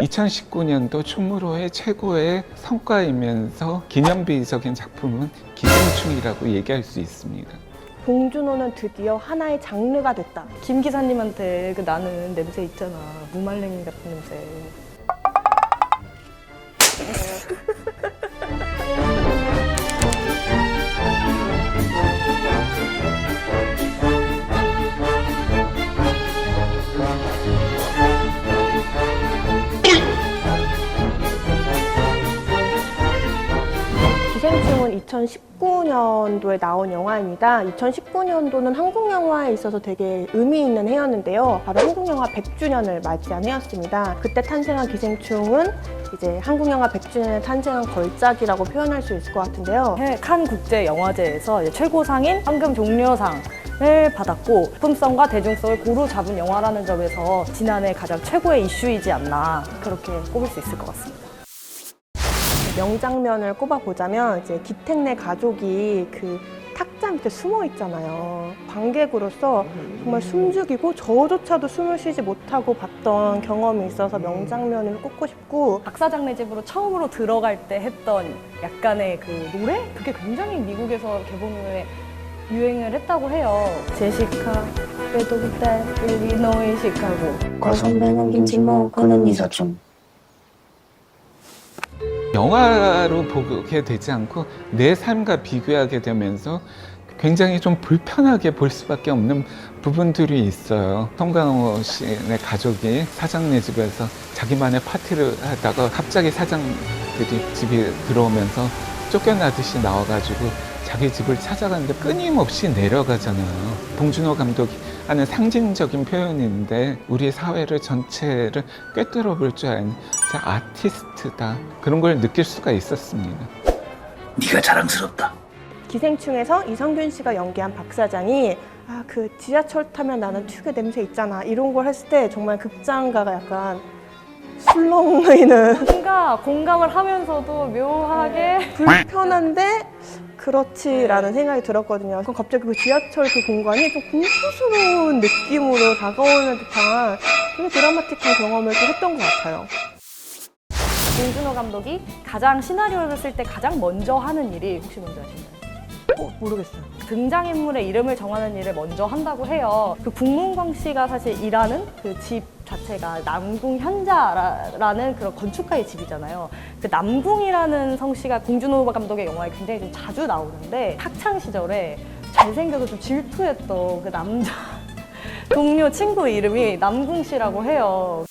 2019년도 충무로의 최고의 성과이면서 기념비적인 작품은 기생충이라고 얘기할 수 있습니다. 봉준호는 드디어 하나의 장르가 됐다. 김 기사님한테 그 나는 냄새 있잖아. 무말랭이 같은 냄새. 기생충은 2019년도에 나온 영화입니다. 2019년도는 한국 영화에 있어서 되게 의미 있는 해였는데요. 바로 한국 영화 100주년을 맞이한 해였습니다. 그때 탄생한 기생충은 이제 한국 영화 100주년에 탄생한 걸작이라고 표현할 수 있을 것 같은데요. 칸 국제영화제에서 이제 최고상인 황금 종려상을 받았고 작품성과 대중성을 고루 잡은 영화라는 점에서 지난해 가장 최고의 이슈이지 않나 그렇게 꼽을 수 있을 것 같습니다. 명장면을 꼽아보자면 이제 기택 내 가족이 그 탁자 밑에 숨어 있잖아요. 관객으로서 정말 숨죽이고 저조차도 숨을 쉬지 못하고 봤던 경험이 있어서 명장면을 꼽고 싶고, 박사장네 집으로 처음으로 들어갈 때 했던 약간의 그 노래? 그게 굉장히 미국에서 개봉 후에 유행을 했다고 해요. 제시카, 빼도그때 일리노이 시카고. 거성배는 김치 먹고는 이사촌. 영화로 보게 되지 않고 내 삶과 비교하게 되면서 굉장히 좀 불편하게 볼 수밖에 없는 부분들이 있어요. 송강호 씨의 가족이 사장네 집에서 자기만의 파티를 하다가 갑자기 사장들이 집에 들어오면서 쫓겨나듯이 나와가지고 자기 집을 찾아가는데 끊임없이 내려가잖아요. 봉준호 감독이 하는 상징적인 표현인데 우리 사회를 전체를 꿰뚫어 볼 줄 아는 진짜 아티스트다, 그런 걸 느낄 수가 있었습니다. 네가 자랑스럽다. 기생충에서 이성균 씨가 연기한 박 사장이 그 지하철 타면 나는 특유의 냄새 있잖아 이런 걸 했을 때 정말 극장가가 약간 술렁이는 뭔가 공감을 하면서도 묘하게 불편한데 그렇지라는 생각이 들었거든요. 그럼 갑자기 그 지하철 그 공간이 좀 공포스러운 느낌으로 다가오는 듯한 되게 드라마틱한 경험을 또 했던 것 같아요. 봉준호 감독이 가장 시나리오를 쓸 때 가장 먼저 하는 일이 혹시 뭔지 아시나요? 모르겠어요. 등장인물의 이름을 정하는 일을 먼저 한다고 해요. 그 국문광 씨가 사실 일하는 그 집 자체가 남궁 현자라는 그런 건축가의 집이잖아요. 그 남궁이라는 성씨가 봉준호 감독의 영화에 굉장히 좀 자주 나오는데 학창 시절에 잘생겨서 좀 질투했던 그 남자 동료 친구 이름이 남궁 씨라고 해요.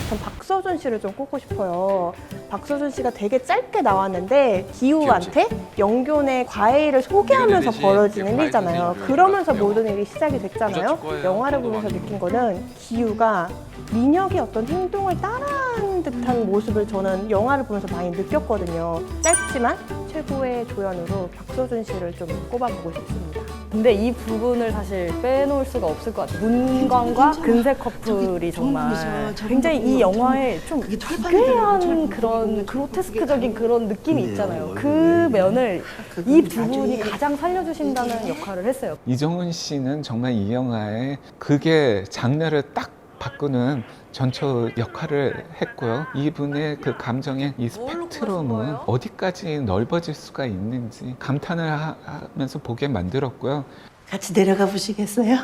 전 박서준 씨를 좀 꼽고 싶어요. 박서준 씨가 되게 짧게 나왔는데 기우한테 영균의 과외를 소개하면서 벌어지는 일이잖아요. 그러면서 모든 일이 시작이 됐잖아요. 영화를 보면서 느낀 거는 기우가 민혁의 어떤 행동을 따라하는 듯한 모습을 저는 영화를 보면서 많이 느꼈거든요. 짧지만 최고의 조연으로 박서준 씨를 좀 꼽아보고 싶습니다. 근데 이 부분을 사실 빼놓을 수가 없을 것 같아요. 문광과 근세 커플이 정말 굉장히 이 영화에 좀 기괴한 그런 그로테스크적인 그런 느낌이 있잖아요. 그 면을 이 두 분이 가장 살려주신다는 역할을 했어요. 이정훈 씨는 정말 이 영화에 그게 장르를 딱 바꾸는 전처 역할을 했고요. 이분의 그 감정의 이 스펙트럼은 어디까지 넓어질 수가 있는지 감탄을 하면서 보게 만들었고요. 같이 내려가 보시겠어요?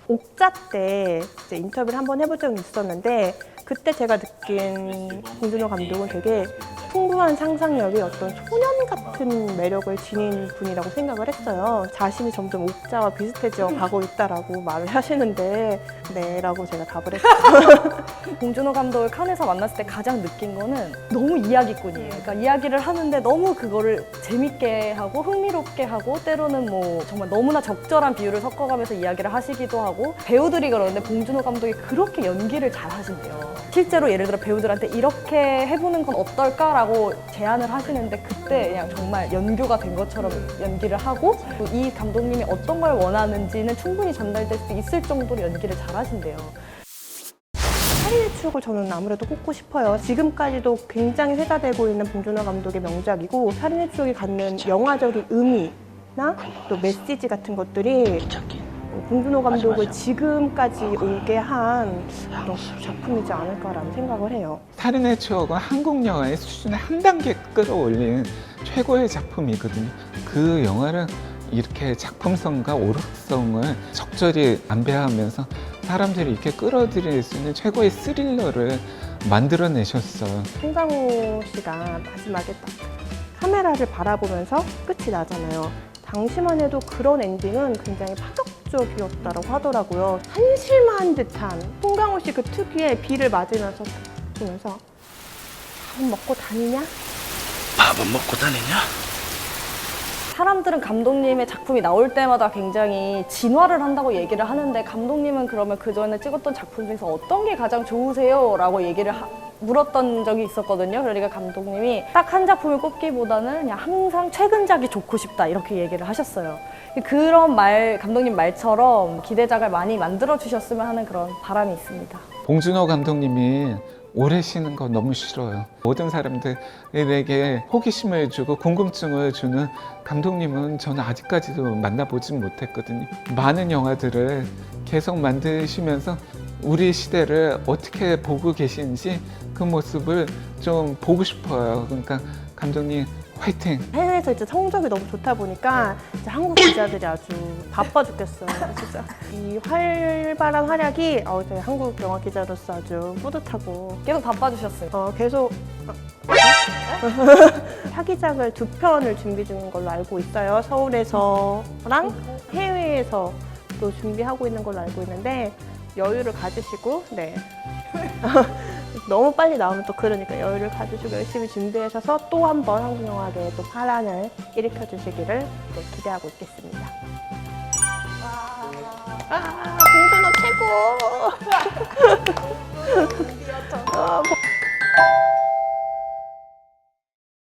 옥자 때 이제 인터뷰를 한번 해본 적이 있었는데 그때 제가 느낀 봉준호 감독은 되게 풍부한 상상력이 어떤 소년 같은 매력을 지닌 분이라고 생각을 했어요. 자신이 점점 옥자와 비슷해져 가고 있다라고 말을 하시는데 네 라고 제가 답을 했어요. 봉준호 감독을 칸에서 만났을 때 가장 느낀 거는 너무 이야기꾼이에요. 그러니까 이야기를 하는데 너무 그거를 재밌게 하고 흥미롭게 하고 때로는 뭐 정말 너무나 적절한 비유를 섞어가면서 이야기를 하시기도 하고 배우들이 그러는데 봉준호 감독이 그렇게 연기를 잘 하신대요. 실제로 예를 들어 배우들한테 이렇게 해보는 건 어떨까라고 제안을 하시는데 그때 그냥 정말 연교가 된 것처럼 연기를 하고 이 감독님이 어떤 걸 원하는지는 충분히 전달될 수 있을 정도로 연기를 잘 하신대요. 살인의 추억을 저는 아무래도 꼽고 싶어요. 지금까지도 굉장히 회자되고 있는 봉준호 감독의 명작이고 살인의 추억이 갖는 영화적인 의미나 또 메시지 같은 것들이 봉준호 감독을 지금까지 오게 한 그런 작품이지 않을까라는 생각을 해요. 살인의 추억은 한국 영화의 수준을 한 단계 끌어올린 최고의 작품이거든요. 그 영화를 이렇게 작품성과 오락성을 적절히 안배하면서 사람들이 이렇게 끌어들일 수 있는 최고의 스릴러를 만들어내셨어요. 송강호 씨가 마지막에 딱 카메라를 바라보면서 끝이 나잖아요. 당시만 해도 그런 엔딩은 굉장히 파격적이었다고 하더라고요. 한심한 듯한 송강호 씨 그 특유의 비를 맞으면서 보면서 밥 먹고 다니냐? 밥은 먹고 다니냐? 사람들은 감독님의 작품이 나올 때마다 굉장히 진화를 한다고 얘기를 하는데 감독님은 그러면 그 전에 찍었던 작품 중에서 어떤 게 가장 좋으세요? 라고 얘기를 물었던 적이 있었거든요. 그러니까 감독님이 딱 한 작품을 꼽기보다는 그냥 항상 최근작이 좋고 싶다 이렇게 얘기를 하셨어요. 그런 감독님 말처럼 기대작을 많이 만들어 주셨으면 하는 그런 바람이 있습니다. 봉준호 감독님이 오래 쉬는 거 너무 싫어요. 모든 사람들에게 호기심을 주고 궁금증을 주는 감독님은 저는 아직까지도 만나보진 못했거든요. 많은 영화들을 계속 만드시면서 우리 시대를 어떻게 보고 계신지 그 모습을 좀 보고 싶어요. 그러니까 감독님 화이팅! 해외에서 이제 성적이 너무 좋다 보니까 이제 한국 기자들이 아주 바빠 죽겠어요. 진짜 이 활발한 활약이 저희 한국 영화 기자로서 아주 뿌듯하고 계속 바빠주셨어요. 계속 사기작을 2편을 준비 중인 걸로 알고 있어요. 서울에서랑 해외에서 또 준비하고 있는 걸로 알고 있는데 여유를 가지시고 네. 너무 빨리 나오면 또 그러니까 여유를 가지시고 열심히 준비하셔서 또 한 번 한국 영화계에 또 파란을 일으켜 주시기를 네, 기대하고 있겠습니다. 봉준호 최고!